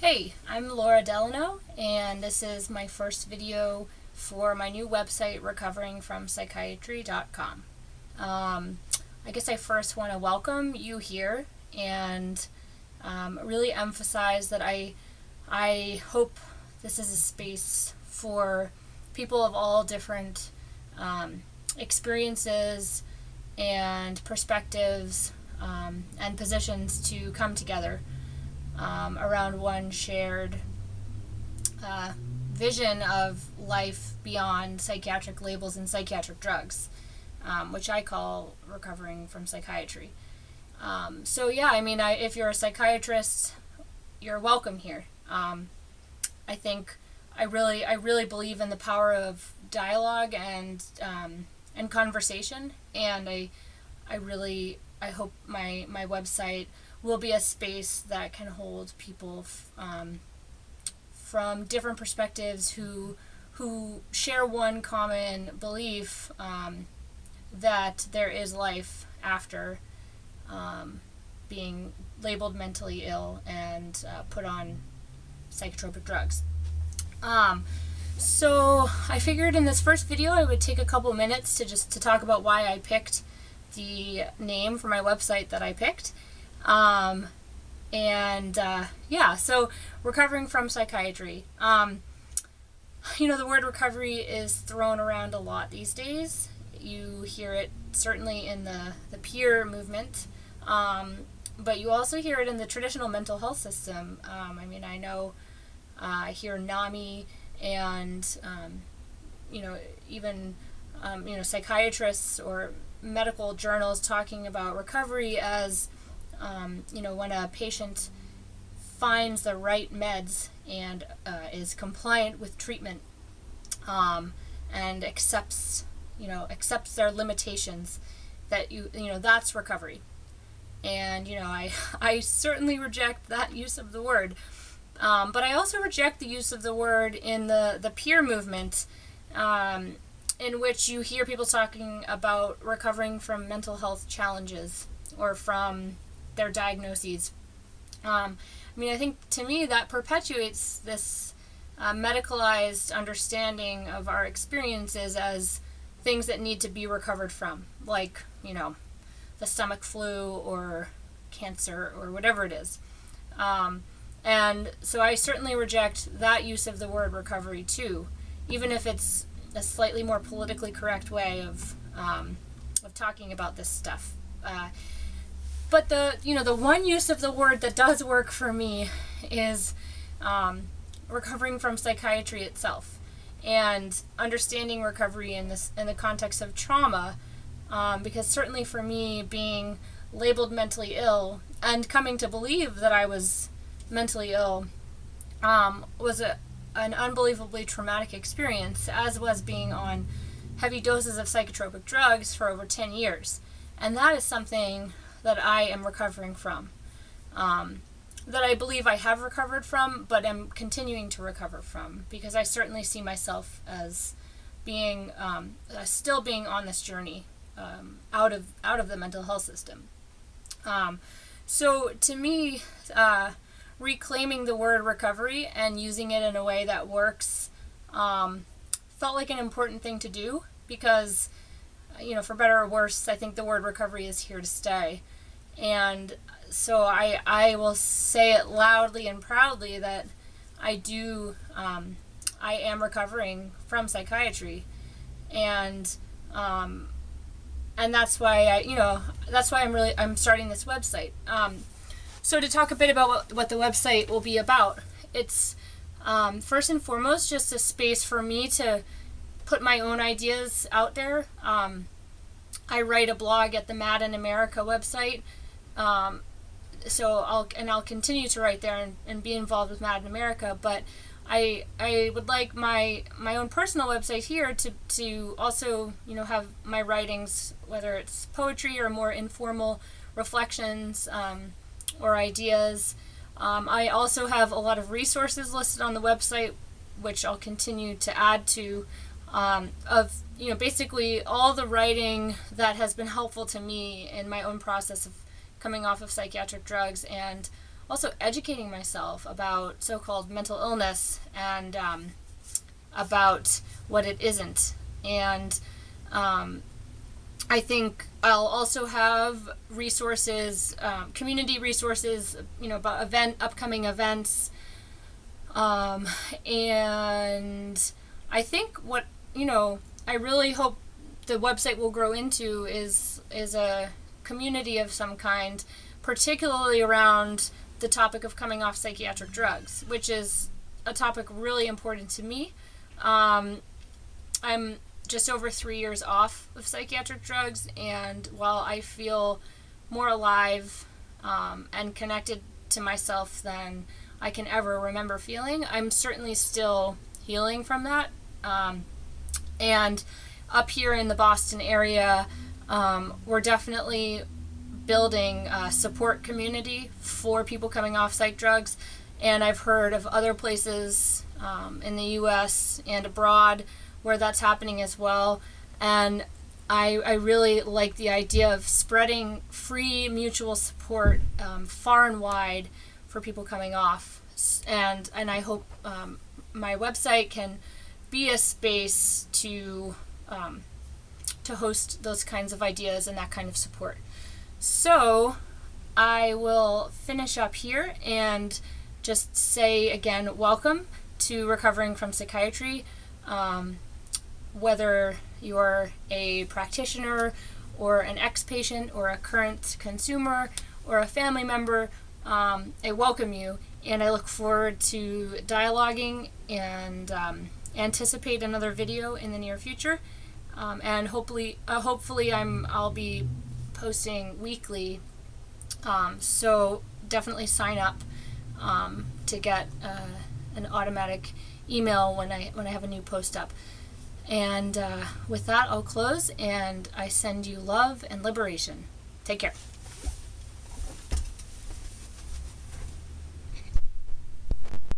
Hey, I'm Laura Delano, and this is my first video for my new website, recoveringfrompsychiatry.com. I guess I first want to welcome you here and really emphasize that I hope this is a space for people of all different experiences and perspectives and positions to come together around one shared vision of life beyond psychiatric labels and psychiatric drugs, which I call recovering from psychiatry. If you're a psychiatrist, you're welcome here. I think I really believe in the power of dialogue and conversation, and I hope my website will be a space that can hold people from different perspectives who share one common belief that there is life after being labeled mentally ill and put on psychotropic drugs. So I figured in this first video I would take a couple minutes to talk about why I picked the name for my website that I picked. So recovering from psychiatry. The word recovery is thrown around a lot these days. You hear it certainly in the peer movement, but you also hear it in the traditional mental health system. I hear NAMI and, psychiatrists or medical journals talking about recovery as when a patient finds the right meds and is compliant with treatment and accepts their limitations, that's recovery. And I certainly reject that use of the word, but I also reject the use of the word in the peer movement, in which you hear people talking about recovering from mental health challenges or from their diagnoses. I think to me that perpetuates this medicalized understanding of our experiences as things that need to be recovered from, like, the stomach flu or cancer or whatever it is. And so I certainly reject that use of the word recovery too, even if it's a slightly more politically correct way of talking about this stuff. But the one use of the word that does work for me is recovering from psychiatry itself, and understanding recovery in the context of trauma, because certainly for me, being labeled mentally ill and coming to believe that I was mentally ill was an unbelievably traumatic experience, as was being on heavy doses of psychotropic drugs for over 10 years. And that is something that I am recovering from, that I believe I have recovered from, but am continuing to recover from, because I certainly see myself as being still being on this journey out of the mental health system. So to me, reclaiming the word recovery and using it in a way that works felt like an important thing to do, because for better or worse, I think the word recovery is here to stay. And so I will say it loudly and proudly that I am recovering from psychiatry, and that's why I'm starting this website. So to talk a bit about what the website will be about, it's first and foremost just a space for me to put my own ideas out there. I write a blog at the Mad in America website, so I'll continue to write there and be involved with Mad in America. But I would like my own personal website here to also have my writings, whether it's poetry or more informal reflections or ideas. I also have a lot of resources listed on the website, which I'll continue to add to, of basically all the writing that has been helpful to me in my own process of coming off of psychiatric drugs, and also educating myself about so-called mental illness and about what it isn't. And I think I'll also have resources, community resources, about upcoming events. And I think what, I really hope the website will grow into is a community of some kind, particularly around the topic of coming off psychiatric drugs, which is a topic really important to me. I'm just over 3 years off of psychiatric drugs, and while I feel more alive and connected to myself than I can ever remember feeling, I'm certainly still healing from that. And up here in the Boston area, we're definitely building a support community for people coming off psych drugs. And I've heard of other places in the U.S. and abroad where that's happening as well. And I really like the idea of spreading free mutual support far and wide for people coming off. And I hope my website can be a space to host those kinds of ideas and that kind of support. So I will finish up here and just say again, welcome to Recovering from Psychiatry. Whether you're a practitioner or an ex-patient or a current consumer or a family member, I welcome you, and I look forward to dialoguing and anticipate another video in the near future. And hopefully I'll be posting weekly. So definitely sign up to get an automatic email when I have a new post up. And with that, I'll close, and I send you love and liberation. Take care.